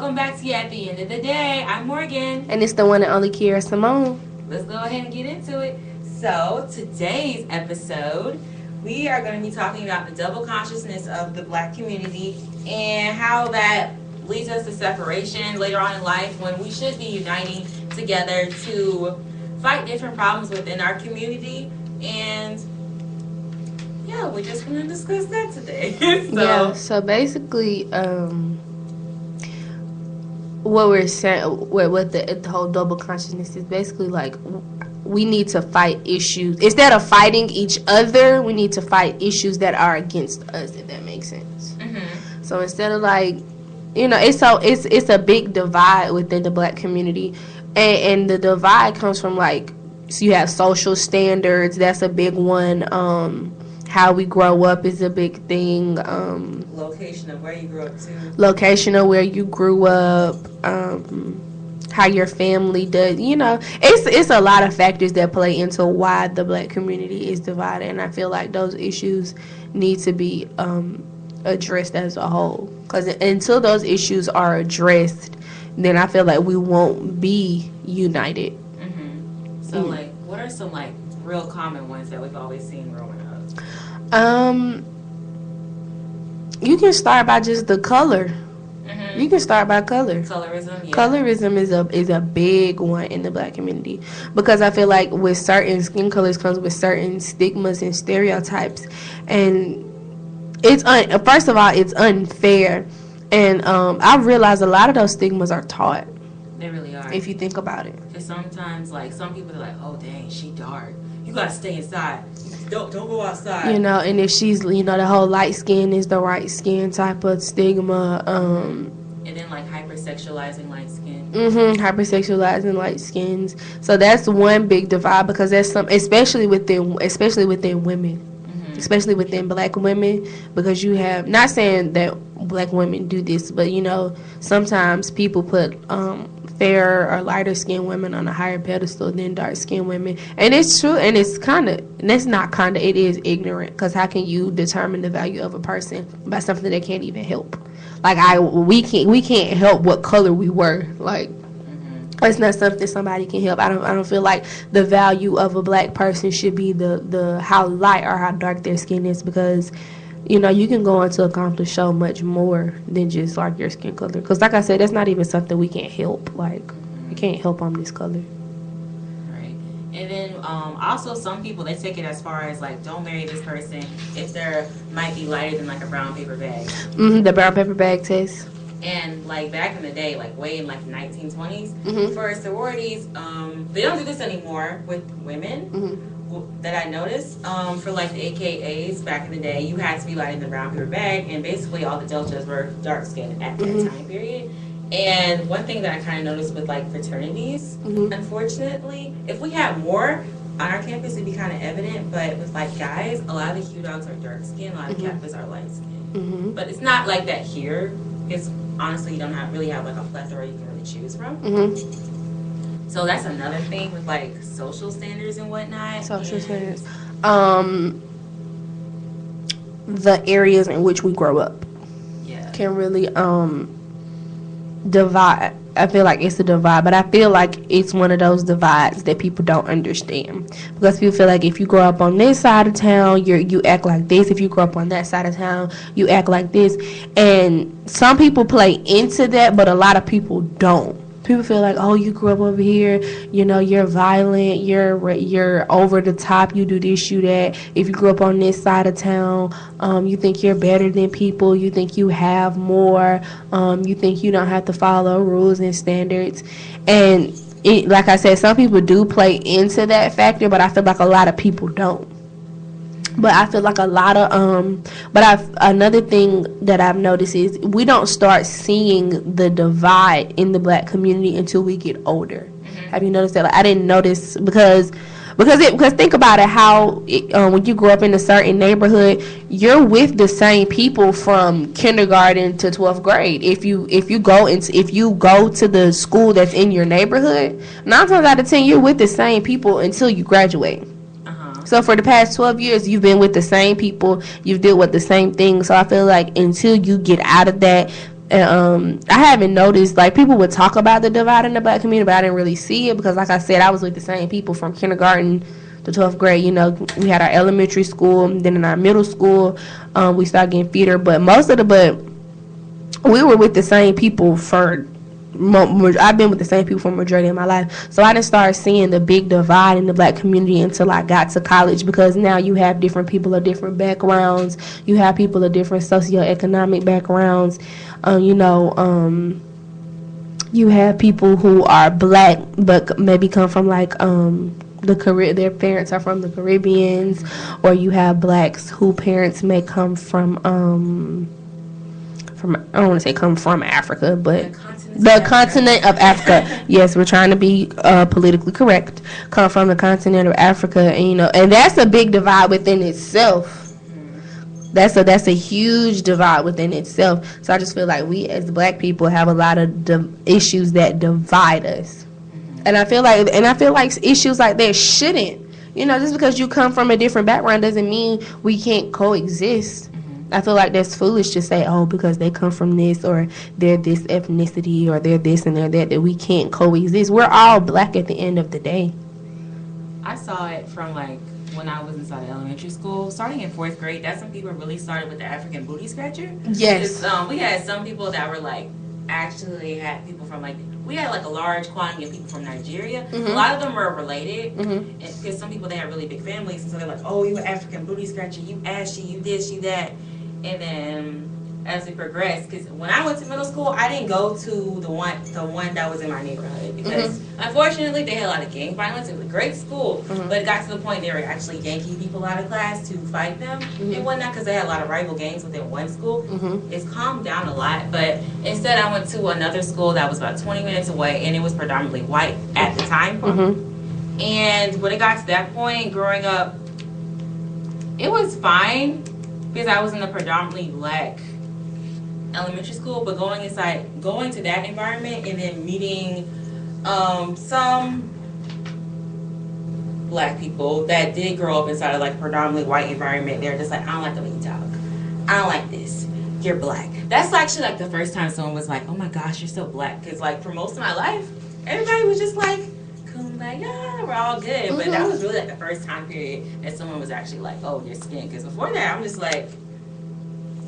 welcome back to you at the end of the day. I'm Morgan. And it's the one and only Kiera Simone. Let's go ahead and get into it. So, today's episode, we are going to be talking about the double consciousness of the Black community and how that leads us to separation later on in life when we should be uniting together to fight different problems within our community. And yeah, we're just going to discuss that today. So basically, what we're saying, what the whole double consciousness is basically like, we need to fight issues instead of fighting each other. We need to fight issues that are against us, if that makes sense. Mm-hmm. So instead of like, it's a big divide within the Black community, and the divide comes from like, so you have social standards. That's a big one. How we grow up is a big thing. Location of where you grew up too. Location of where you grew up. How your family does. It's a lot of factors that play into why the Black community is divided, and I feel like those issues need to be addressed as a whole. Because until those issues are addressed, then I feel like we won't be united. Mm-hmm. So, what are some real common ones that we've always seen growing up? You can start by just the color. Mm-hmm. You can start by color. Colorism, yeah. Colorism is a big one in the Black community, because I feel like with certain skin colors comes with certain stigmas and stereotypes, and first of all, it's unfair, and I've realized a lot of those stigmas are taught. They really are. If you think about it. Because sometimes, some people are like, oh, dang, she dark. You gotta stay inside. Don't go outside. And if she's, the whole light skin is the right skin type of stigma. And then, hypersexualizing light skin. Hypersexualizing light skins. So that's one big divide, because that's especially within women. Especially within Black women, because you have, not saying that Black women do this, but sometimes people put fairer or lighter skinned women on a higher pedestal than dark skinned women, and it's true, and it is ignorant, because how can you determine the value of a person by something they can't even help? We can't help what color we were. It's not something somebody can help. I don't feel like the value of a Black person should be the how light or how dark their skin is, because you can go on to accomplish so much more than just your skin color. Because like I said, that's not even something we can't help. We can't help on this color. Right. And then also some people, they take it as far as don't marry this person if they might be lighter than a brown paper bag. The brown paper bag test. And back in the day, way in 1920s, for sororities, they don't do this anymore with women. That I noticed. For the AKAs back in the day, you had to be lighter than the brown paper bag, and basically all the deltas were dark skinned at that time period. And one thing that I kind of noticed with fraternities, unfortunately, if we had more on our campus, it'd be kind of evident. But with guys, a lot of the Q dogs are dark skinned, a lot of Kappas are light skinned. But it's not like that here. It's honestly, you don't really have a plethora you can really choose from. So that's another thing with social standards and whatnot. Social standards. The areas in which we grow up can really divide. I feel like it's a divide, but I feel like it's one of those divides that people don't understand, because people feel like if you grow up on this side of town, you act like this. If you grow up on that side of town, you act like this. And some people play into that, but a lot of people don't. People feel like, oh, you grew up over here, you're violent, you're over the top, you do this, you that. If you grew up on this side of town, you think you're better than people, you think you have more, you think you don't have to follow rules and standards. And like I said, some people do play into that factor, but I feel like a lot of people don't. But I feel like a lot of another thing that I've noticed is we don't start seeing the divide in the Black community until we get older. Have you noticed that? I didn't notice because think about it, how when you grow up in a certain neighborhood, you're with the same people from kindergarten to 12th grade. If you go to the school that's in your neighborhood, 9 times out of 10 you're with the same people until you graduate. So for the past 12 years, you've been with the same people. You've dealt with the same things. So I feel like until you get out of that, And I haven't noticed, like, people would talk about the divide in the black community, but I didn't really see it because, like I said, I was with the same people from kindergarten to 12th grade. You know, we had our elementary school, then in our middle school, we started getting theater. But we were with the same people for. I've been with the same people for the majority of my life, so I didn't start seeing the big divide in the black community until I got to college, because now you have different people of different backgrounds, you have people of different socioeconomic backgrounds, you have people who are black but maybe come from like their parents are from the Caribbeans, or you have blacks whose parents may come from I don't want to say come from Africa, but the continent of Africa. Yes, we're trying to be politically correct. Come from the continent of Africa, and that's a big divide within itself. That's a huge divide within itself. So I just feel like we as black people have a lot of issues that divide us, and I feel like issues like that shouldn't. Just because you come from a different background doesn't mean we can't coexist. I feel like that's foolish to say, oh, because they come from this, or they're this ethnicity, or they're this and they're that we can't coexist. We're all black at the end of the day. I saw it from like when I was inside of elementary school, starting in 4th grade. That's when people really started with the African booty scratcher. Yes. We had some people that were like, actually had people from like, we had like a large quantity of people from Nigeria. Mm-hmm. A lot of them were related, because some people, they had really big families, and so they're like, oh, you an African booty scratcher, you ashy, you this, you that. And then as we progressed, because when I went to middle school, I didn't go to the one that was in my neighborhood, because unfortunately they had a lot of gang violence. It was a great school, but it got to the point they were actually yanking people out of class to fight them and whatnot, because they had a lot of rival gangs within one school. It's calmed down a lot, but instead I went to another school that was about 20 minutes away, and it was predominantly white at the time. And when it got to that point, growing up, it was fine, because I was in a predominantly black elementary school, but going to that environment and then meeting some black people that did grow up inside of like a predominantly white environment, they're just like, I don't like the way you talk, I don't like this, you're black. That's actually like the first time someone was like, oh my gosh, you're so black, because like for most of my life, everybody was just like, kumbaya, we're all good. But that was really like the first time period that someone was actually like, oh, your skin, because before that I'm just like,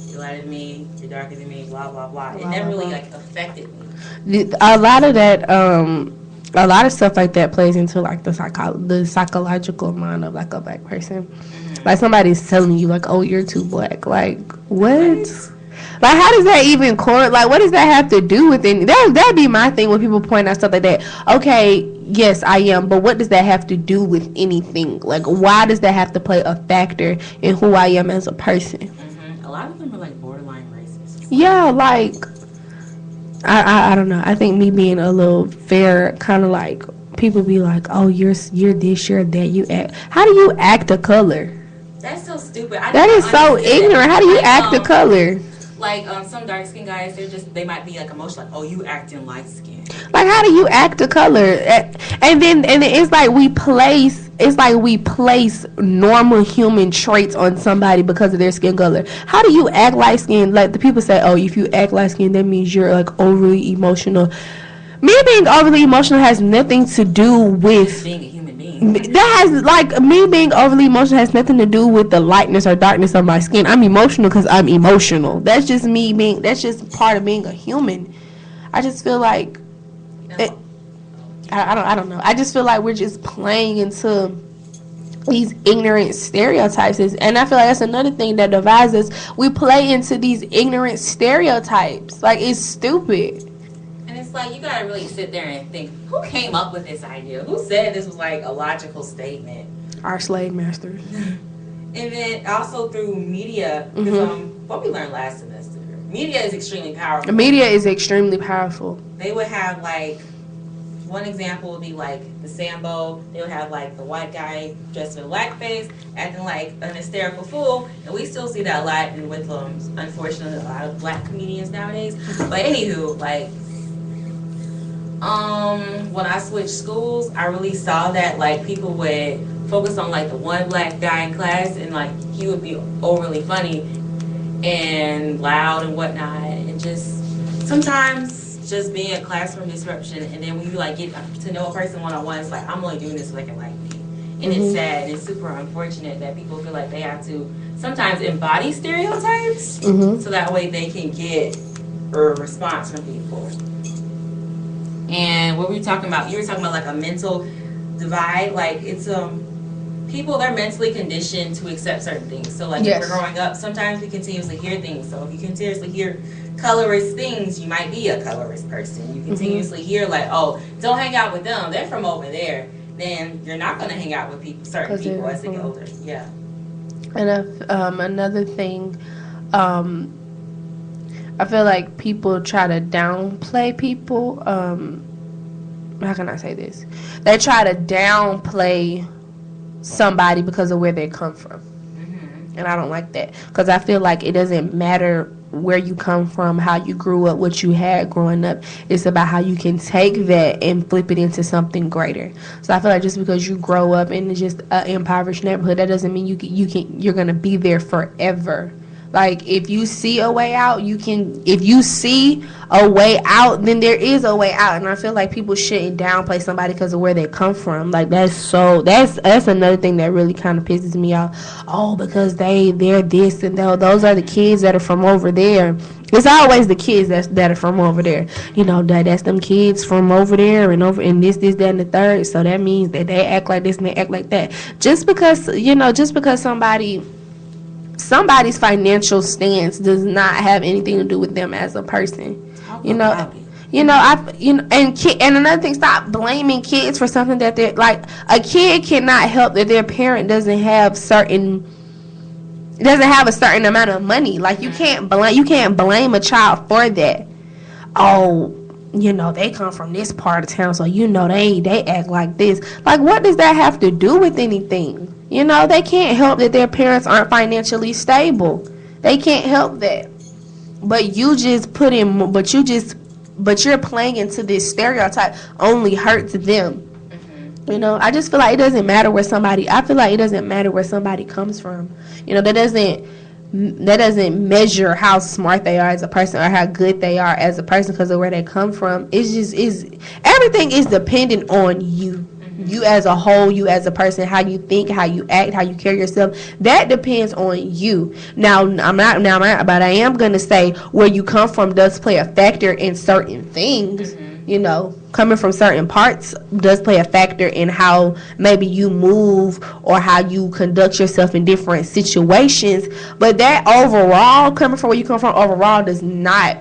you're lighter than me, you're darker than me, blah blah blah. It never really like affected me. A lot of that, a lot of stuff like that plays into like the psychological mind of like a black person. Like somebody's telling you like, oh, you're too black. Like what? Like, how does that even correlate? Like, what does that have to do with anything? That'd be my thing when people point out stuff like that. Okay, yes, I am, but what does that have to do with anything? Like, why does that have to play a factor in who I am as a person? A lot of them are, like, borderline racist. Yeah, like, I don't know. I think me being a little fair, kind of like, people be like, oh, you're this, you're that, you act. How do you act a color? That's so stupid. That is so ignorant. How do you act a color? Like, some dark-skinned guys, they might be, like, emotional, like, oh, you acting light-skinned. Like, how do you act a color? And then it's like we place normal human traits on somebody because of their skin color. How do you act light-skinned? Like, the people say, oh, if you act light-skinned, that means you're, like, overly emotional. Me being overly emotional has nothing to do with being a human being. That has, like, me being overly emotional has nothing to do with the lightness or darkness of my skin. I'm emotional because I'm emotional. That's just that's just part of being a human. I just feel like, I don't know. I just feel like we're just playing into these ignorant stereotypes. And I feel like that's another thing that divides us. We play into these ignorant stereotypes. Like, it's stupid. It's like, you gotta really sit there and think, who came up with this idea? Who said this was like a logical statement? Our slave masters. And then also through media, because what we learned last semester, media is extremely powerful. Media is extremely powerful. They would have like, one example would be like the Sambo. They would have like the white guy dressed in blackface, acting like an hysterical fool, and we still see that a lot. And with unfortunately a lot of black comedians nowadays. But anywho, like. When I switched schools, I really saw that like people would focus on like the one black guy in class, and like he would be overly funny and loud and whatnot, and just sometimes just being a classroom disruption, and then when you like get to know a person one-on-one, it's like, I'm only doing this so they can like me. And it's sad, it's super unfortunate that people feel like they have to sometimes embody stereotypes so that way they can get a response from people. And what were you talking about? You were talking about like a mental divide. Like it's people, they're mentally conditioned to accept certain things. So like if we're growing up, sometimes we continuously hear things. So if you continuously hear colorist things, you might be a colorist person. You continuously hear like, oh, don't hang out with them, they're from over there. Then you're not going to hang out with certain people as they get older. Yeah. And another thing, I feel like people try to downplay people. How can I say this? They try to downplay somebody because of where they come from. And I don't like that, because I feel like it doesn't matter where you come from, how you grew up, what you had growing up. It's about how you can take that and flip it into something greater. So I feel like just because you grow up in just an impoverished neighborhood, that doesn't mean you're gonna be there forever. Like, if you see a way out, if you see a way out, then there is a way out. And I feel like people shouldn't downplay somebody because of where they come from. Like, that's another thing that really kind of pisses me off. Oh, because they're this and those are the kids that are from over there. It's always the kids that are from over there. You know, that's them kids from over there and this, that, and the third. So that means that they act like this and they act like that. Just because somebody's financial stance does not have anything to do with them as a person. And another thing, stop blaming kids for something that they're like. A kid cannot help that their parent doesn't have a certain amount of money. Like, you can't blame a child for that. Oh, they come from this part of town, so they act like this. Like, what does that have to do with anything? They can't help that their parents aren't financially stable. They can't help that. But you're playing into this stereotype only hurts them. I just feel like it doesn't matter where somebody comes from. That doesn't measure how smart they are as a person or how good they are as a person because of where they come from. Everything is dependent on you. You as a whole, you as a person, how you think, how you act, how you carry yourself, that depends on you. But I am gonna say where you come from does play a factor in certain things. Coming from certain parts does play a factor in how maybe you move or how you conduct yourself in different situations. But that overall, coming from where you come from overall, does not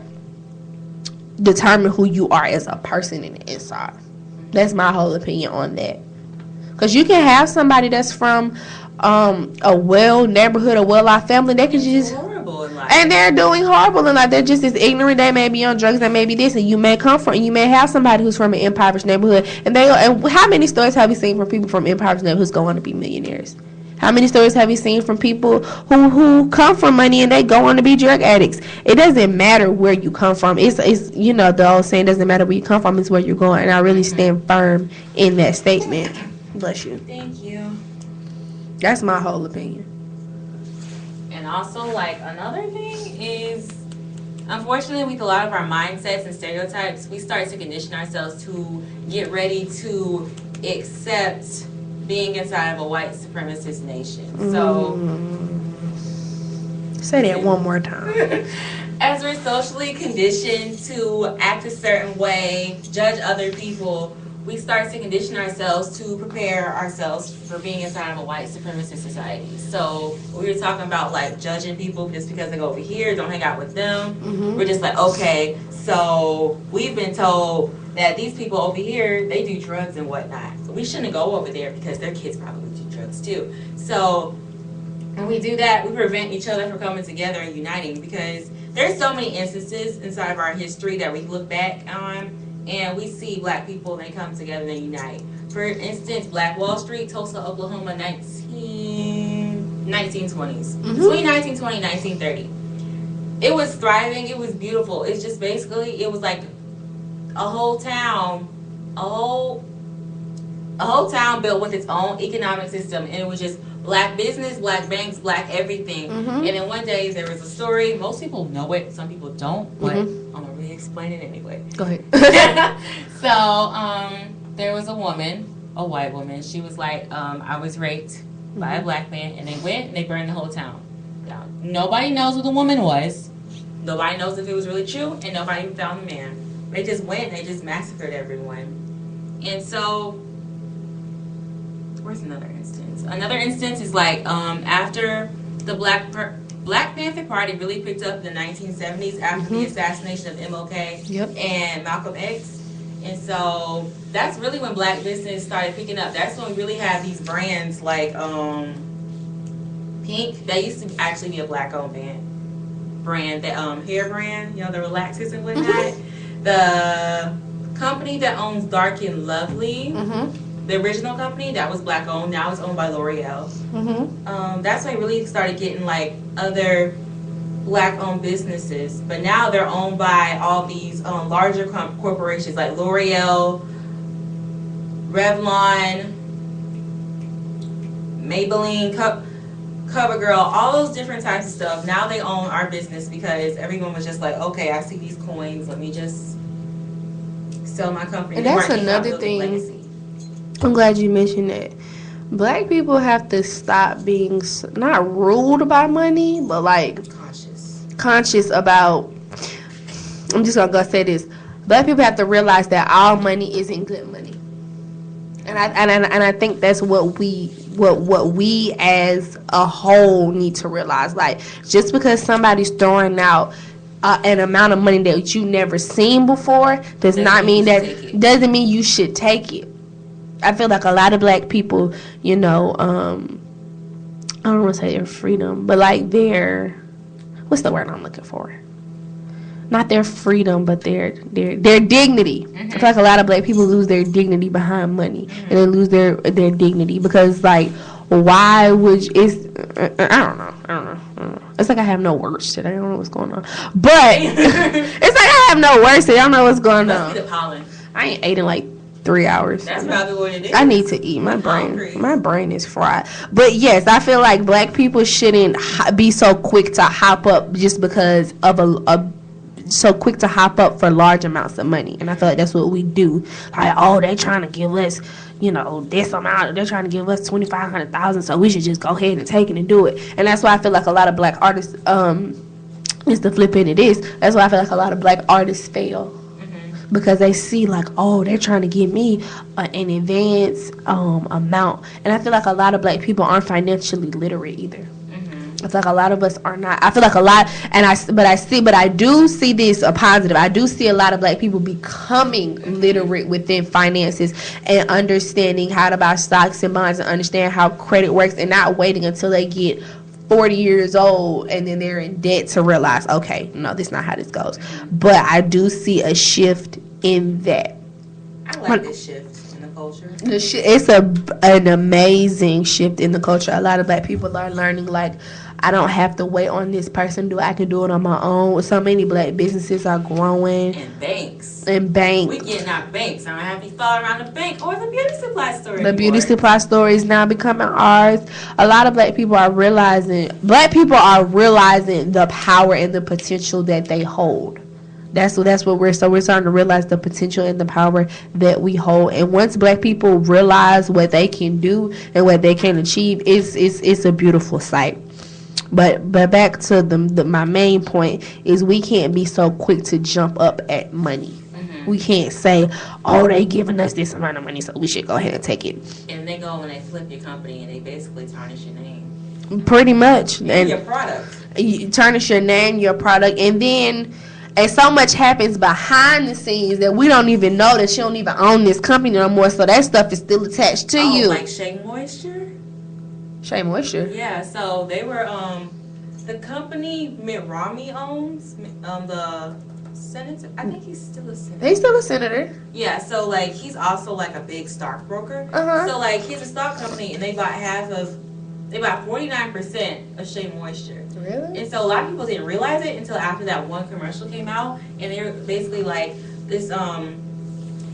determine who you are as a person in the inside. That's my whole opinion on that. Because you can have somebody that's from a neighborhood, a well-off family, they can just horrible in life. And they're doing horrible in life. They're just as ignorant. They may be on drugs. They may be this, and you may have somebody who's from an impoverished neighborhood, and how many stories have you seen from people from impoverished neighborhoods go on to be millionaires? How many stories have you seen from people who come from money and they go on to be drug addicts? It doesn't matter where you come from. It's the old saying, doesn't matter where you come from, it's where you're going. And I really stand firm in that statement. Bless you. Thank you. That's my whole opinion. And also, like, another thing is, unfortunately, with a lot of our mindsets and stereotypes, we start to condition ourselves to get ready to accept being inside of a white supremacist nation. So say that one more time. As we're socially conditioned to act a certain way, judge other people, we start to condition ourselves to prepare ourselves for being inside of a white supremacist society. So we were talking about like judging people just because they go over here, don't hang out with them. We're just like, okay, so we've been told that these people over here, they do drugs and whatnot. We shouldn't go over there because their kids probably do drugs too. So when we do that, we prevent each other from coming together and uniting, because there's so many instances inside of our history that we look back on and we see black people, they come together and unite. For instance, Black Wall Street, Tulsa, Oklahoma, 1920s. Between 1920 and 1930. It was thriving, it was beautiful. It's just basically, it was like a whole town built with its own economic system, and it was just black business, black banks, black everything. And then one day there was a story. Most people know it, some people don't, but I'm gonna re-explain it anyway. Go ahead. So there was a woman, a white woman. She was like, I was raped by a black man, and they went and they burned the whole town down. Nobody knows who the woman was. Nobody knows if it was really true, and nobody even found the man. They just went and they just massacred everyone. And so, where's another instance? Another instance is like after the Black Panther Party really picked up in the 1970s after the assassination of MLK and Malcolm X. And so that's really when black business started picking up. That's when we really had these brands like Pink. That used to actually be a black-owned brand. That hair brand, you know, the relaxers and whatnot. The company that owns Dark and Lovely, the original company, that was black-owned. Now it's owned by L'Oreal. That's when we really started getting like other black-owned businesses, but now they're owned by all these larger corporations like L'Oreal, Revlon, Maybelline, CoverGirl, all those different types of stuff. Now they own our business because everyone was just like, okay, I see these coins, let me just sell my company. And that's another thing. I'm glad you mentioned that. Black people have to stop being not ruled by money, but like conscious about. I'm just gonna say this: black people have to realize that all money isn't good money, and I think that's what we as a whole need to realize. Like, just because somebody's throwing out an amount of money that you never seen before doesn't mean you should take it. I feel like a lot of black people, you know, I don't want to say their freedom, but like their, what's the word I'm looking for? Not their freedom, but their dignity. I feel like a lot of black people lose their dignity behind money, and they lose their dignity because, like, why would I don't know. It's like I have no words today. I don't know what's going on, but it's like I have no words today. I don't know what's going on. I ain't ate in like 3 hours. That's probably what it is. I need to eat. My brain is fried. But yes, I feel like black people shouldn't be so quick to hop up just because of so quick to hop up for large amounts of money. And I feel like that's what we do. Like, oh, they trying to give us, you know, this amount. They're trying to give us $2,500,000, so we should just go ahead and take it and do it. And that's why I feel like a lot of black artists, is the flip end of this. That's why I feel like a lot of black artists fail. Because they see like, oh, they're trying to give me an advance amount. And I feel like a lot of black people aren't financially literate either. I feel like a lot of us are not. I feel like a lot, but I do see this a positive. I do see a lot of black people becoming literate within finances and understanding how to buy stocks and bonds and understand how credit works and not waiting until they get 40 years old and then they're in debt to realize, okay, no, this is not how this goes. But I do see a shift in that. I like this shift in the culture. It's an amazing shift in the culture. A lot of black people are learning, like, I don't have to wait on this person to do it. I can do it on my own. So many black businesses are growing. And banks. We getting our banks. I don't have to follow around the bank or the beauty supply store anymore. The beauty supply store is now becoming ours. A lot of black people are realizing the power and the potential that they hold. That's what we're starting to realize, the potential and the power that we hold. And once black people realize what they can do and what they can achieve, it's a beautiful sight. But back to my main point is we can't be so quick to jump up at money. We can't say, oh, they giving us this amount of money, so we should go ahead and take it. And they go and they flip your company and they basically tarnish your name. Pretty much. And your product. You tarnish your name, your product, and so much happens behind the scenes that we don't even know that you don't even own this company no more, so that stuff is still attached to you. Like Shea Moisture? Shea Moisture? Yeah, so they were, the company Mitt Romney owns, the senator, I think he's still a senator. He's still a senator. Yeah, so, like, he's also, like, a big stockbroker. So, like, he's a stock company, and they bought 49% of Shea Moisture. Really? And so a lot of people didn't realize it until after that one commercial came out, and they were basically like, this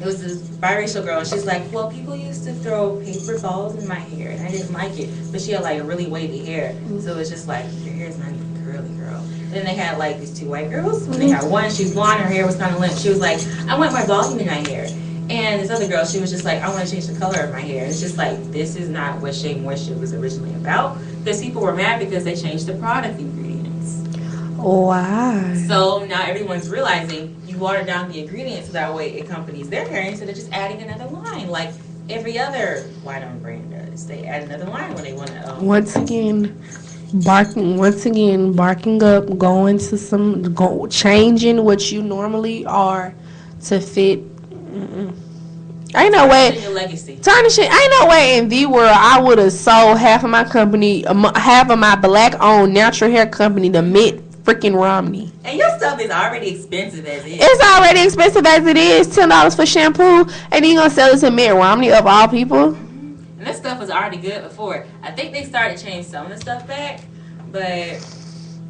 It was this biracial girl, and she's like, well, people used to throw paper balls in my hair, and I didn't like it. But she had like really wavy hair, so it was just like, your hair's not even curly, girl. And then they had like these two white girls. They had one, she was blonde, her hair was kind of limp. She was like, I want my volume in my hair. And this other girl, she was just like, I want to change the color of my hair. And it's just like, this is not what Shea Moisture was originally about. Because people were mad because they changed the product ingredients. Why? So now everyone's realizing you water down the ingredients so that way it accompanies their hair instead of just adding another line like every other white-owned brand does. They add another line when they want to. Once again, barking up, going to changing what you normally are to fit. Ain't no way. Your legacy. Tarnishing. Ain't no way in the world I would have sold half of my company, half of my black-owned natural hair company to Mitt freaking Romney. And your stuff is already expensive as it is. It's already expensive as it is. $10 for shampoo, and you gonna sell it to Mitt Romney of all people? And this stuff was already good before. I think they started to change some of the stuff back, but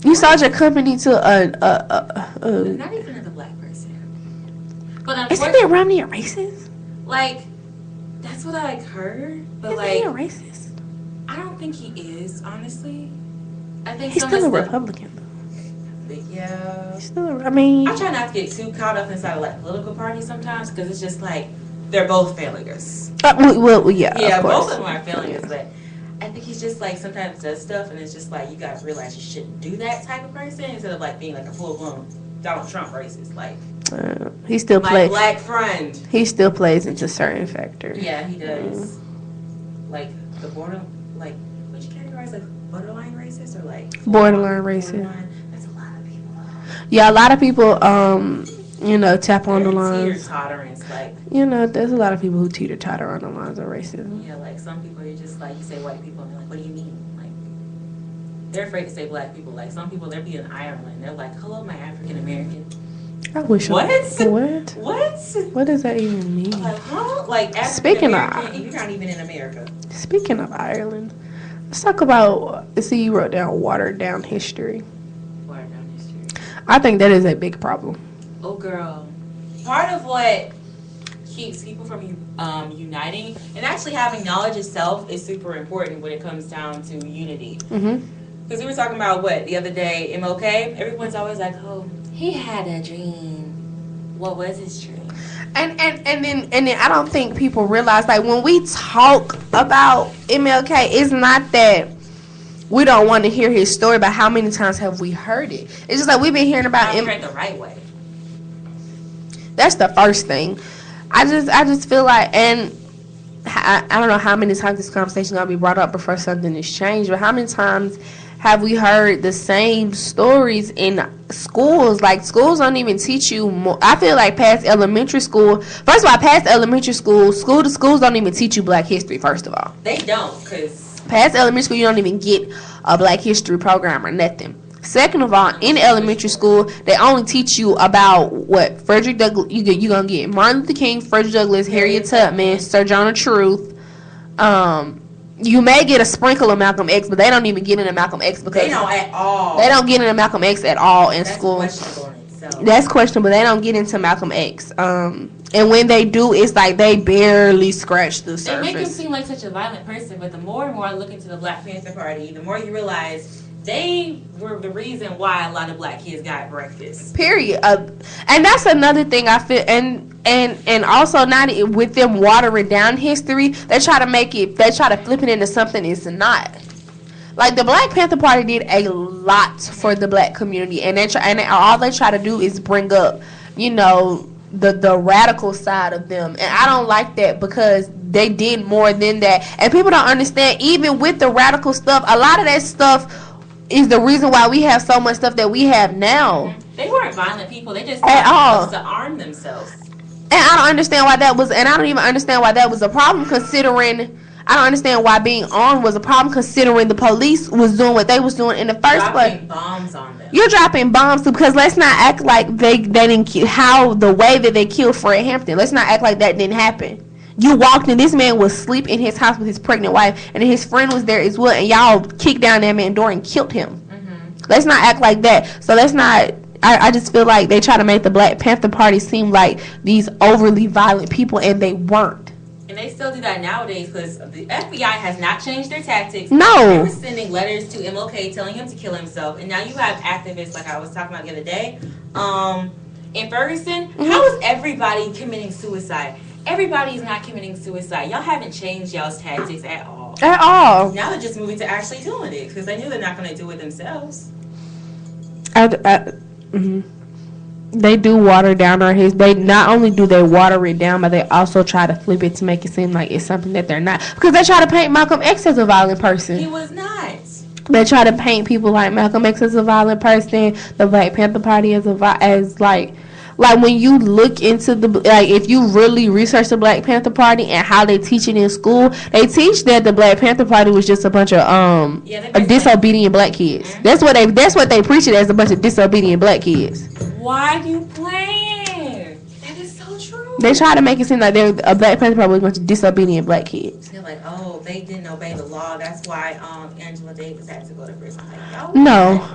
you sold your company to not even as a black person. But isn't Mitt Romney a racist? Like, that's what I heard. But Isn't he a racist? I don't think he is, honestly. I think he's still a Republican. Yeah. He's still I mean, I try not to get too caught up inside of like political parties sometimes because it's just like they're both failures. Well, yeah. Yeah, both of them are failures, but I think he's just like sometimes does stuff and it's just like you gotta realize you shouldn't do that type of person instead of like being like a full blown Donald Trump racist. Like he still plays black friend. He still plays into certain factors. Yeah, he does. Like the border, like would you categorize like borderline racist or like borderline racist? That's a lot of people. Yeah, a lot of people. Tap on the lines. Teeter-totterance, like. There's a lot of people who teeter-totter on the lines of racism. Yeah, like some people are just like, you say white people and they're like, what do you mean? Like, they're afraid to say black people. Like some people, they'll be in Ireland. They're like, hello, my African American. I wish. What? What? What? What does that even mean? Like, huh? Like African American, you're not even in America. Speaking of Ireland, let's talk about. See, you wrote down watered down history. Watered down history. I think that is a big problem. Oh, girl. Part of what keeps people from uniting and actually having knowledge itself is super important when it comes down to unity. Because we were talking about what the other day, MLK. Everyone's always like, oh, he had a dream. What was his dream? And then I don't think people realize, like, when we talk about MLK, it's not that we don't want to hear his story, but how many times have we heard it? It's just like we've been hearing about him the right way. That's the first thing. I just feel like, and I don't know how many times this conversation gonna be brought up before something is changed, but how many times have we heard the same stories in schools? Like, schools don't even teach you more. I feel like past elementary school, first of all, past elementary school, schools don't even teach you black history, first of all. They don't, because past elementary school, you don't even get a black history program or nothing. Second of all, in elementary school, they only teach you about what Frederick Douglass. You're gonna get Martin Luther King, Frederick Douglass, Harriet Tubman, Sojourner Truth. You may get a sprinkle of Malcolm X, but they don't even get into Malcolm X because they don't at all. They don't get into Malcolm X at all in school. Questionable in itself. That's questionable. They don't get into Malcolm X. And when they do, it's like they barely scratch the surface. They make him seem like such a violent person, but the more and more I look into the Black Panther Party, the more you realize they were the reason why a lot of black kids got breakfast. Period. And that's another thing I feel, and also not with them watering down history, they try to flip it into something it's not. Like, the Black Panther Party did a lot for the black community, and all they try to do is bring up, the radical side of them, and I don't like that because they did more than that, and people don't understand. Even with the radical stuff, a lot of that stuff is the reason why we have so much stuff that we have now. They weren't violent people. They just at all to arm themselves. And I don't understand why that was. And I don't even understand why that was a problem. Considering I don't understand why being armed was a problem. Considering the police was doing what they was doing in the first place. Dropping bombs on them. You're dropping bombs because let's not act like they didn't kill the way that they killed Fred Hampton. Let's not act like that didn't happen. You walked in, this man was asleep in his house with his pregnant wife, and his friend was there as well, and y'all kicked down that man's door and killed him. Let's not act like that. So let's not I just feel like they try to make the Black Panther Party seem like these overly violent people, and they weren't. And they still do that nowadays because the FBI has not changed their tactics. No. They were sending letters to MLK telling him to kill himself. And now you have activists, like I was talking about the other day, in Ferguson. Mm-hmm. How is everybody committing suicide? Everybody is not committing suicide. Y'all haven't changed y'all's tactics at all. At all. Now they're just moving to actually doing it because they knew they're not going to do it themselves. Mm-hmm. They do water down our his. They not only do they water it down, but they also try to flip it to make it seem like it's something that they're not. Because they try to paint Malcolm X as a violent person. He was not. They try to paint people like Malcolm X as a violent person, the Black Panther Party as like when you look into if you really research the Black Panther Party and how they teach it in school, they teach that the Black Panther Party was just a bunch of disobedient black kids. Mm-hmm. That's what they preach it as, a bunch of disobedient black kids. Why are you playing? That is so true. They try to make it seem like they're a Black Panther Party was a bunch of disobedient black kids. They're like, oh, they didn't obey the law. That's why Angela Davis had to go to prison. Like, No.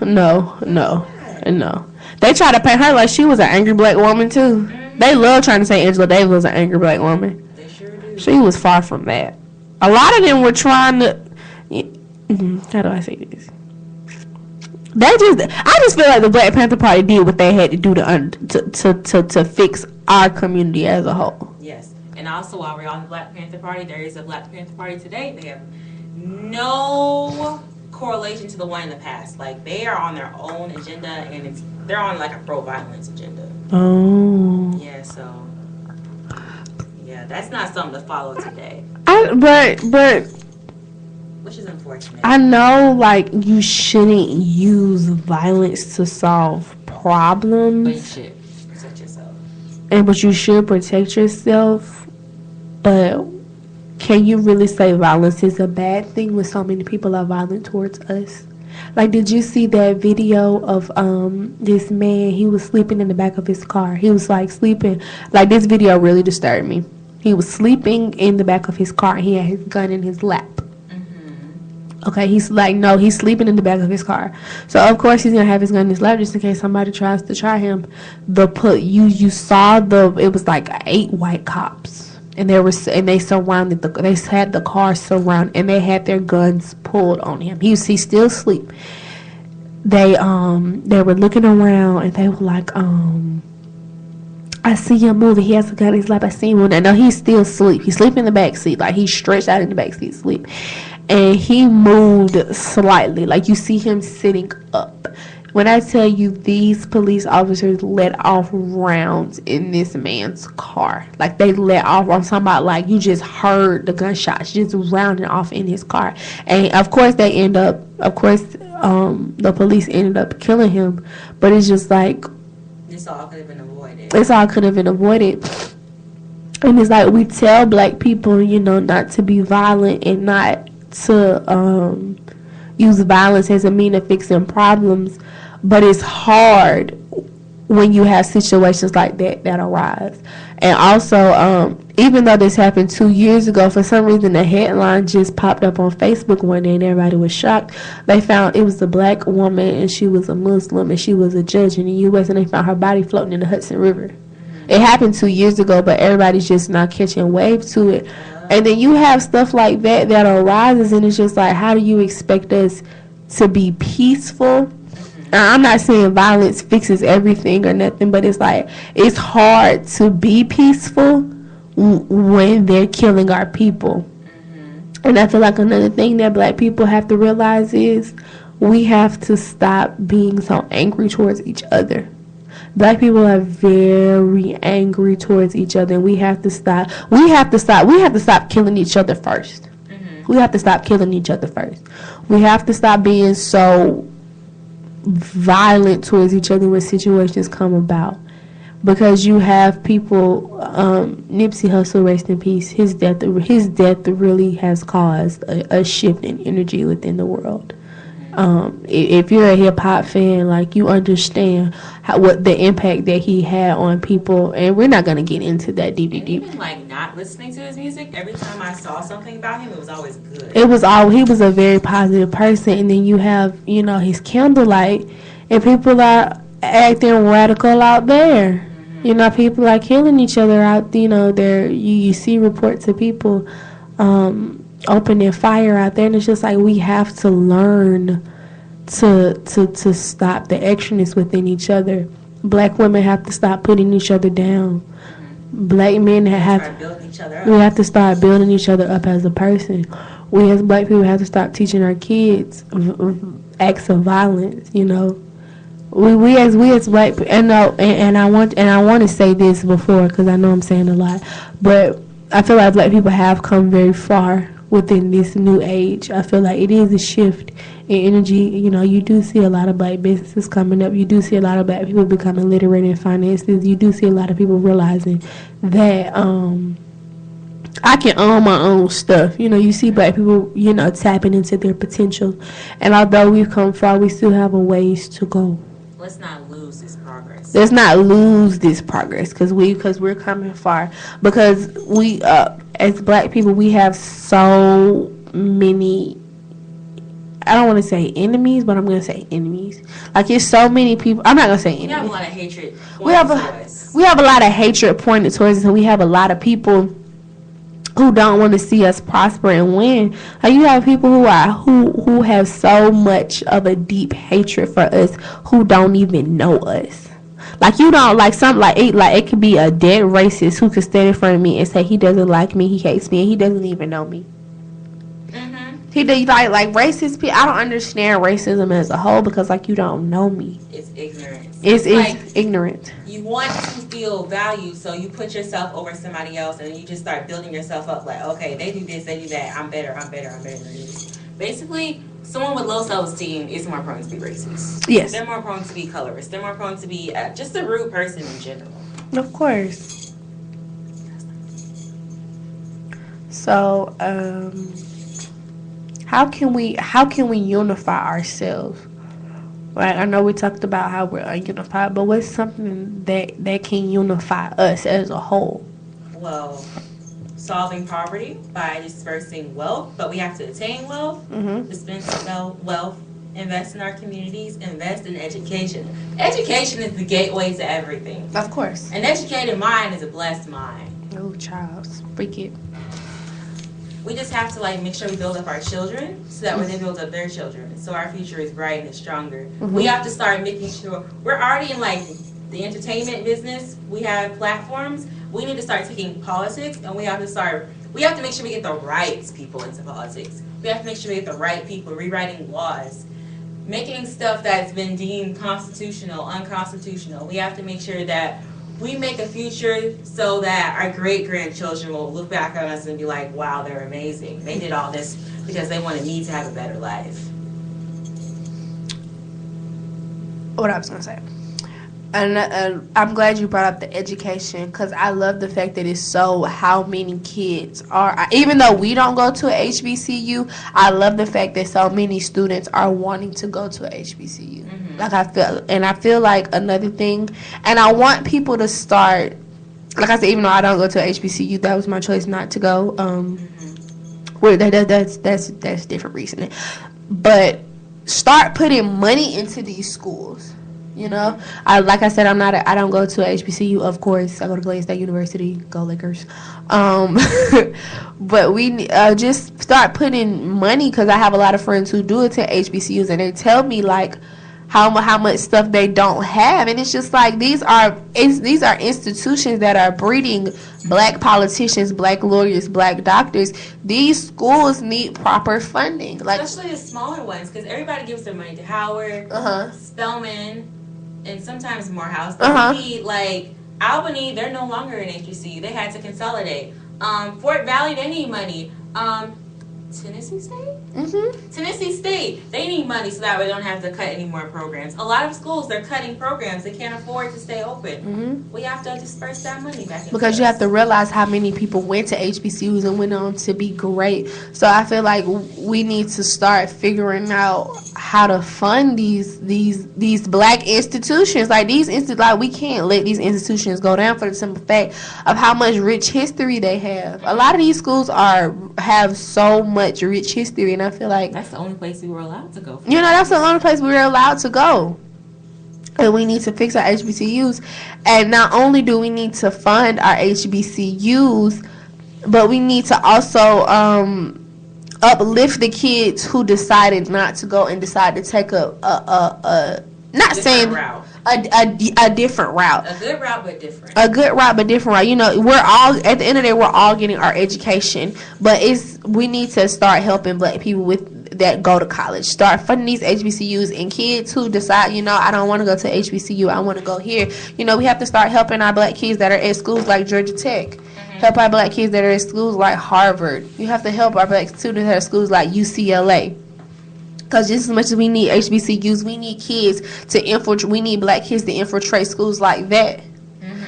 They try to paint her like she was an angry black woman too. Mm-hmm. They love trying to say Angela Davis was an angry black woman. They sure do. She was far from that. A lot of them were trying to. How do I say this? I just feel like the Black Panther Party did what they had to do to fix our community as a whole. Yes, and also while we're on the Black Panther Party, there is a Black Panther Party today. They have no correlation to the one in the past. Like, they are on their own agenda, and they're on like a pro-violence agenda. Oh. Yeah, so yeah, that's not something to follow today. But which is unfortunate. I know, like, you shouldn't use violence to solve problems. But you should protect yourself. But you should protect yourself. But can you really say violence is a bad thing when so many people are violent towards us? Like, did you see that video of this man? He was sleeping in the back of his car. He was like sleeping. Like, this video really disturbed me. He was sleeping in the back of his car, and he had his gun in his lap. Okay, he's like, no, he's sleeping in the back of his car. So of course he's gonna have his gun in his lap just in case somebody tries to try him. You saw it was like 8 white cops, and they surrounded they had the car surrounded, and they had their guns pulled on him. He's still asleep. They were looking around, and they were like, I see him moving. He has a gun in his lap. I see him moving. No, he's still asleep. He's sleeping in the back seat, like he's stretched out in the back seat, sleep. And he moved slightly, like you see him sitting up. When I tell you, these police officers let off rounds in this man's car. Like, they let off. I'm talking about, like, you just heard the gunshots just rounding off in his car. And of course the police ended up killing him. But it's just like, this all could have been avoided. This all could have been avoided. And it's like, we tell black people, not to be violent and not to use violence as a means of fixing problems, but it's hard when you have situations like that arise. And also, even though this happened 2 years ago, for some reason the headline just popped up on Facebook one day and everybody was shocked. They found it was a black woman, and she was a Muslim, and she was a judge in the U.S., and they found her body floating in the Hudson River. It happened 2 years ago, but everybody's just not catching wave to it. And then you have stuff like that arises, and it's just like, how do you expect us to be peaceful? I'm not saying violence fixes everything or nothing, but it's like, it's hard to be peaceful when they're killing our people. And I feel like another thing that black people have to realize is we have to stop being so angry towards each other. Black people are very angry towards each other, and we have to stop. We have to stop killing each other first. We have to stop killing each other first. We have to stop being so violent towards each other when situations come about. Because you have people, Nipsey Hussle, rest in peace. His death really has caused a shift in energy within the world. If you're a hip hop fan, like, you understand what the impact that he had on people, and we're not gonna get into that deep. Even like not listening to his music, every time I saw something about him, it was always good. He was a very positive person, and then you have his Candlelight, and people are acting radical out there. You know, people are killing each other out. You know, you see reports of people opening fire out there, and it's just like we have to learn to stop the extraness within each other. Black women have to stop putting each other down. Black men have to start building each other up as a person. We as black people have to stop teaching our kids acts of violence. You know, we as black people, and I want to say this before because I know I'm saying a lot, but I feel like black people have come very far within this new age. I feel like it is a shift in energy. You know, you do see a lot of black businesses coming up. You do see a lot of black people becoming literate in finances. You do see a lot of people realizing that I can own my own stuff. You know, you see black people, you know, tapping into their potential. And although we've come far, we still have a ways to go. Let's not lose this progress. Let's not lose this progress because we're coming far. Because we, as black people, we have so many, I don't want to say enemies, but I'm going to say enemies. Like, it's so many people. I'm not going to say enemies. We have a lot of hatred. We have a lot of hatred pointed towards us, and we have a lot of people who don't want to see us prosper and win. Like, you have people who have so much of a deep hatred for us who don't even know us. Like, you don't like something like it could be a dead racist who could stand in front of me and say he doesn't like me, he hates me, and he doesn't even know me. He like racist people. I don't understand racism as a whole because like you don't know me. It's ignorance. It's like ignorant. You want to feel valued, so you put yourself over somebody else, and you just start building yourself up. Like, okay, they do this, they do that. I'm better than this. Basically, someone with low self-esteem is more prone to be racist. Yes. They're more prone to be colorist. They're more prone to be just a rude person in general. Of course. So, how can we unify ourselves? Right, I know we talked about how we're ununified, but what's something that can unify us as a whole? Well, solving poverty by dispersing wealth, but we have to attain wealth, dispense wealth, invest in our communities, invest in education. Education is the gateway to everything. Of course. An educated mind is a blessed mind. Oh, child, freak it. We just have to make sure we build up our children so that when they build up their children, so our future is bright and stronger. We have to start making sure we're already in the entertainment business. We have platforms. We need to start taking politics, and we have to make sure we get the right people into politics. We have to make sure we get the right people rewriting laws, making stuff that's been deemed constitutional, unconstitutional. We have to make sure that we make a future so that our great-grandchildren will look back on us and be like, wow, they're amazing. They did all this because they wanted me to have a better life. What I was going to say. And I'm glad you brought up the education because I love the fact that it's so how many kids are, even though we don't go to a HBCU, I love the fact that so many students are wanting to go to a HBCU. I feel like another thing, and I want people to start, like I said, even though I don't go to a HBCU, that was my choice not to go. That's different reasoning, but start putting money into these schools. You know, like I said, I don't go to a HBCU. Of course, I go to Glade State University. Go Lakers. But we just start putting money because I have a lot of friends who do attend HBCUs, and they tell me how much stuff they don't have, and it's just like these are institutions that are breeding black politicians, black lawyers, black doctors. These schools need proper funding, especially the smaller ones, because everybody gives their money to Howard, Spelman, and sometimes Morehouse. We need Albany. They're no longer in HBCU. They had to consolidate. Fort Valley, they need money. Tennessee State? Tennessee State, they need money so that way they don't have to cut any more programs. A lot of schools, they're cutting programs. They can't afford to stay open. We have to disperse that money back. Because you have to realize how many people went to HBCUs and went on to be great. So I feel like we need to start figuring out how to fund these black institutions. We can't let these institutions go down for the simple fact of how much rich history they have. A lot of these schools have so much rich history, and I feel like that's the only place we were allowed to go. That's the only place we were allowed to go. And we need to fix our HBCUs. And not only do we need to fund our HBCUs, but we need to also uplift the kids who decided not to go and decide to take a not saying route. A different route. A good route, but different. A good route, but different route. You know, we're all, at the end of the day, we're all getting our education. But we need to start helping black people with that go to college. Start funding these HBCUs, and kids who decide, you know, I don't want to go to HBCU, I want to go here. You know, we have to start helping our black kids that are at schools like Georgia Tech. Help our black kids that are at schools like Harvard. You have to help our black students that are at schools like UCLA. Because just as much as we need HBCUs, we need kids to infiltrate. We need black kids to infiltrate schools like that.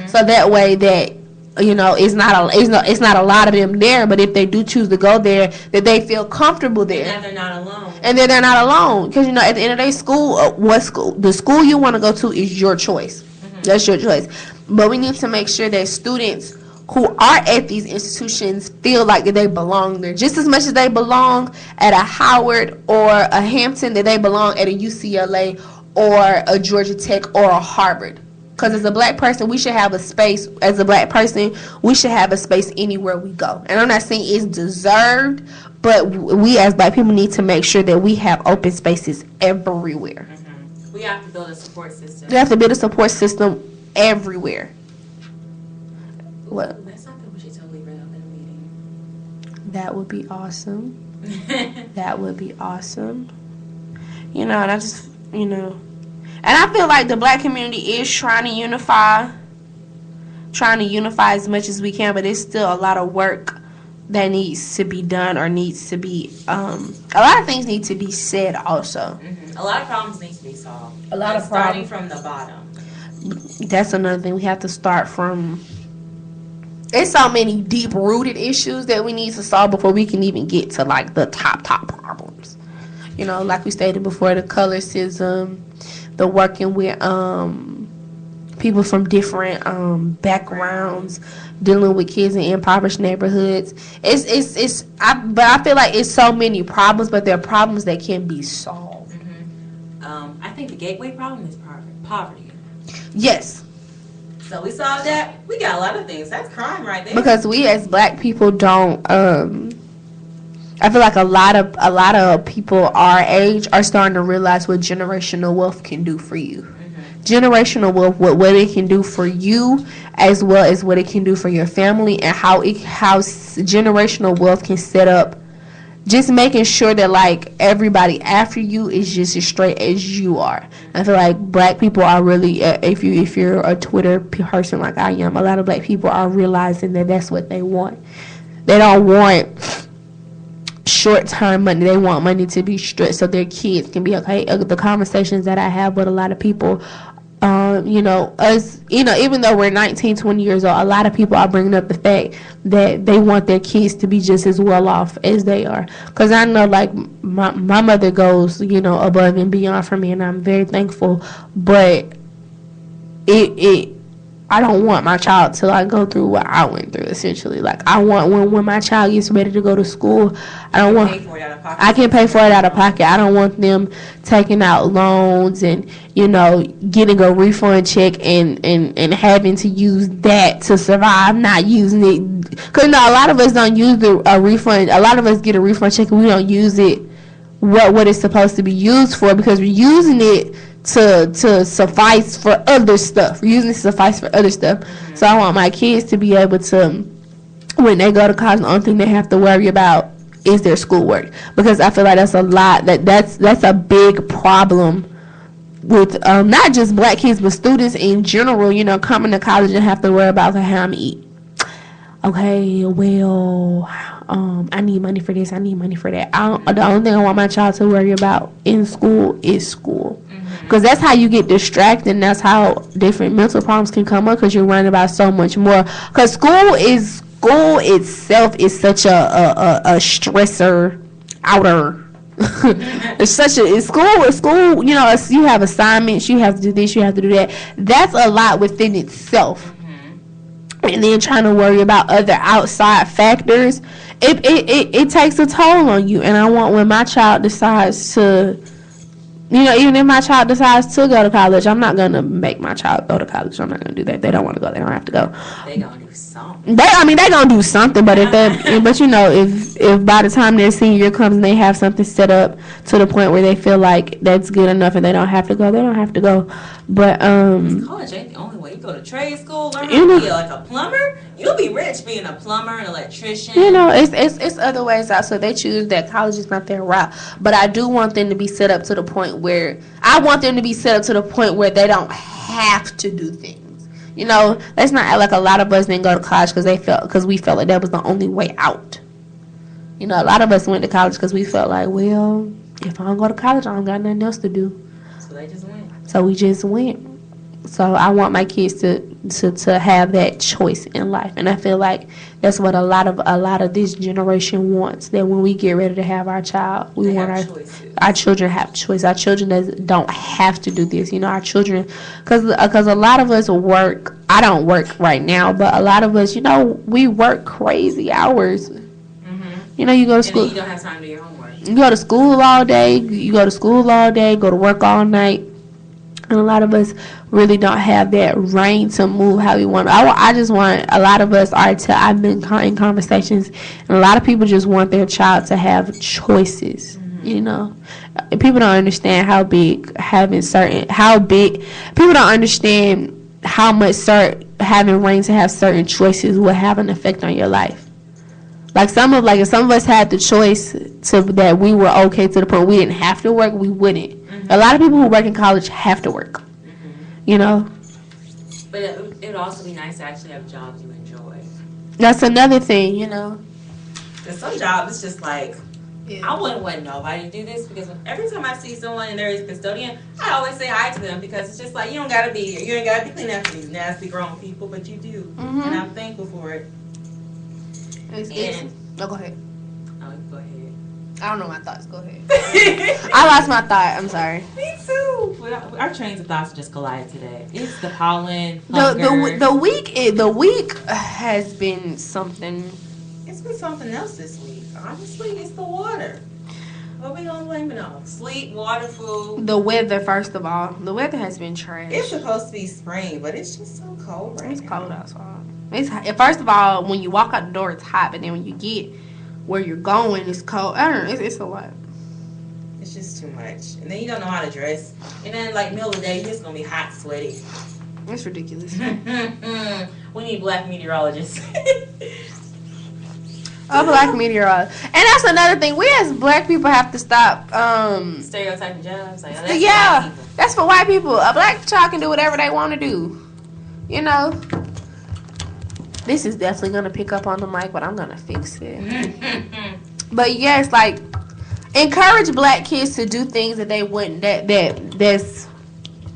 So that way, that, you know, it's not a lot of them there. But if they do choose to go there, that they feel comfortable there. And that they're not alone. And then they're not alone. Because, you know, at the end of the day, the school you want to go to is your choice. That's your choice. But we need to make sure that students who are at these institutions feel like that they belong there just as much as they belong at a Howard or a Hampton, that they belong at a UCLA or a Georgia Tech or a Harvard. Because as a black person, we should have a space. As a black person, we should have a space anywhere we go. And I'm not saying it's deserved, but we as black people need to make sure that we have open spaces everywhere. We have to build a support system. We have to build a support system everywhere. What? That's something we should totally bring up in a meeting. That would be awesome. That would be awesome. You know, and I just, you know, and I feel like the black community is trying to unify as much as we can, but it's still a lot of work that needs to be done, or needs to be, a lot of things need to be said also. A lot of problems need to be solved. A lot of problems. Starting from the bottom. That's another thing. We have to start from. There's so many deep-rooted issues that we need to solve before we can even get to, like, the top problems. You know, like we stated before, the colorism, the working with people from different backgrounds, dealing with kids in impoverished neighborhoods. But I feel like it's so many problems, but there are problems that can be solved. I think the gateway problem is poverty. Yes. So we solved that. We got a lot of things. That's crime right there. Because we as black people don't. I feel like a lot of people our age are starting to realize what generational wealth can do for you. Generational wealth, what it can do for you, as well as what it can do for your family, and how generational wealth can set up. Just making sure that, like, everybody after you is just as straight as you are. I feel like black people are really, if you're a Twitter person like I am, a lot of black people are realizing that that's what they want. They don't want short-term money. They want money to be straight so their kids can be okay. The conversations that I have with a lot of people, you know, us, you know, even though we're 19, 20 years old, a lot of people are bringing up the fact that they want their kids to be just as well off as they are. Because I know, like, my mother goes, you know, above and beyond for me, and I'm very thankful. But I don't want my child to, like, go through what I went through, essentially. Like, I want when my child gets ready to go to school, I can pay for it out of pocket. I don't want them taking out loans and, you know, getting a refund check and having to use that to survive, not using it. Because, you know, a lot of us don't use a refund. A lot of us get a refund check and we don't use it what it's supposed to be used for, because we're using it to suffice for other stuff. We're using it to suffice for other stuff. So I want my kids to be able to, when they go to college, the only thing they have to worry about is their schoolwork. Because I feel like that's a lot, that's a big problem with not just black kids, but students in general, you know, coming to college and have to worry about, okay, how I'm going to eat. Okay, well, I need money for this, I need money for that. The only thing I want my child to worry about in school is school. Because that's how you get distracted, and that's how different mental problems can come up, because you're worrying about so much more. Because school itself is such a stressor outer. It's school, you know, you have assignments, you have to do this, you have to do that. That's a lot within itself. And then trying to worry about other outside factors, it takes a toll on you. And I want, when my child decides to You know, even if my child decides to go to college, I'm not going to make my child go to college. I'm not going to do that. If they don't want to go, they don't have to go. They going to do something. They going to do something, but but you know, if by the time their senior year comes and they have something set up to the point where they feel like that's good enough and they don't have to go, they don't have to go. But college ain't the only way. You go to trade school, learn how to be like a plumber. You'll be rich being a plumber, an electrician. You know, it's other ways out. So they choose that college is not their route. But I do want them to be set up to the point where they don't have to do things. You know, let's not act like a lot of us didn't go to college because we felt like that was the only way out. You know, a lot of us went to college because we felt like, well, if I don't go to college, I don't got nothing else to do. So they just went. So we just went. So I want my kids to have that choice in life, and I feel like that's what a lot of this generation wants. That when we get ready to have our child, we want our children have choice. Our children don't have to do this. You know, our children, because a lot of us work. I don't work right now, but a lot of us, you know, we work crazy hours. Mm-hmm. You know, you go to school. And then you don't have time to do your homework. You go to school all day. Go to work all night. And a lot of us really don't have that reign to move how we want. I just want, a lot of us I've been in conversations, and a lot of people just want their child to have choices, you know. People don't understand people don't understand how much having reign to have certain choices will have an effect on your life. If some of us had the choice that we were okay to the point we didn't have to work, we wouldn't. A lot of people who work in college have to work, you know. But it would also be nice to actually have jobs you enjoy. That's another thing, you know. There's some jobs, it's just like, I wouldn't want nobody to do this, because every time I see someone and there is a custodian, I always say hi to them, because it's just like, you don't got to be here. You ain't got to be cleaning after these nasty grown people, but you do. Mm-hmm. And I'm thankful for it. Go ahead. Oh, go ahead. I don't know my thoughts. Go ahead. I lost my thought. I'm sorry. Me too. Our trains of thoughts just collided today. It's the pollen. The week has been something. It's been something else this week. Honestly, it's the water. What we gonna blame it on? Sleep, water, food. The weather, first of all. The weather has been trash. It's supposed to be spring, but it's just so cold right now. It's cold outside. First of all, when you walk out the door, it's hot, but then when you get where you're going, it's cold. I don't know. It's a lot. It's just too much. And then you don't know how to dress. And then, middle of the day, you're just going to be hot, sweaty. It's ridiculous. We need black meteorologists. Black meteorologist. And that's another thing. We as black people have to stop stereotyping jobs. That's for white people. A black child can do whatever they want to do. You know? This is definitely going to pick up on the mic, but I'm going to fix it. But yes, encourage black kids to do things that they wouldn't, that's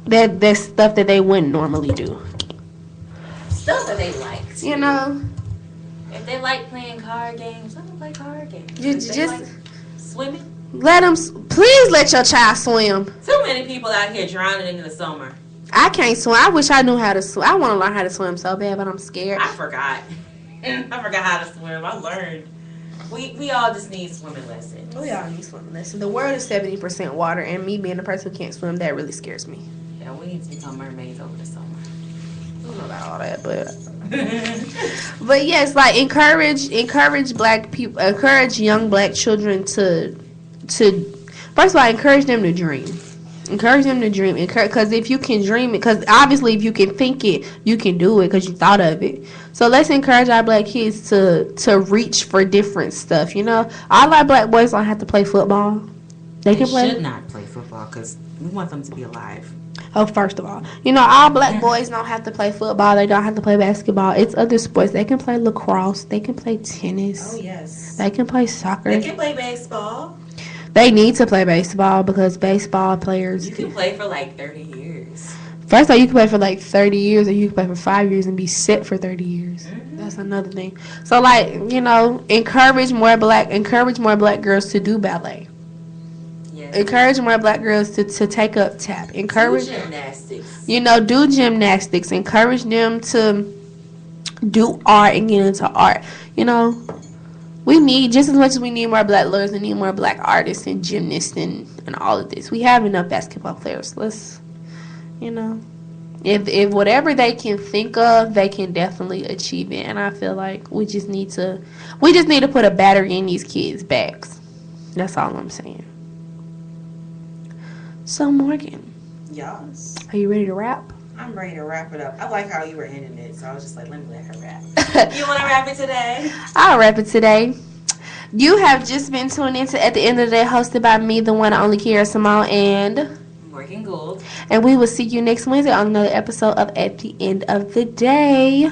stuff that they wouldn't normally do. Stuff that they like. You know? If they like playing card games, let them play card games. Just like swimming. Please let your child swim. Too many people out here drowning in the summer. I can't swim. I wish I knew how to swim. I want to learn how to swim so bad, but I'm scared. I forgot. I forgot how to swim. I learned. We all just need swimming lessons. We all need swimming lessons. The world is 70% water, and me being a person who can't swim, that really scares me. Yeah, we need to become mermaids over the summer. I don't know about all that, but yes, encourage black people, encourage young black children to first of all, encourage them to dream. Encourage them to dream. Because if you can dream it, because obviously if you can think it, you can do it because you thought of it. So let's encourage our black kids to reach for different stuff. You know, all our black boys don't have to play football. They should not play football because we want them to be alive. Oh, first of all, you know, all black boys don't have to play football. They don't have to play basketball. It's other sports. They can play lacrosse. They can play tennis. Oh, yes. They can play soccer. They can play baseball. They need to play baseball because baseball players... You can play for 30 years. First of all, you can play for 30 years, or you can play for 5 years and be set for 30 years. Mm-hmm. That's another thing. So, encourage more black girls to do ballet. Yes. Encourage more black girls to take up tap. Do gymnastics. Do gymnastics. Encourage them to do art and get into art. We need, just as much as we need more black lawyers, we need more black artists and gymnasts and all of this. We have enough basketball players. Let's, if whatever they can think of, they can definitely achieve it. And I feel like we just need to put a battery in these kids' backs. That's all I'm saying. So, Morgan. Yes. Are you ready to wrap? I'm ready to wrap it up. I like how you were ending it, so I was just like, let me let her wrap. You want to wrap it today? I'll wrap it today. You have just been tuned into At the End of the Day, hosted by me, the one and only Kiara Simone, and Morgan Gould. And we will see you next Wednesday on another episode of At the End of the Day.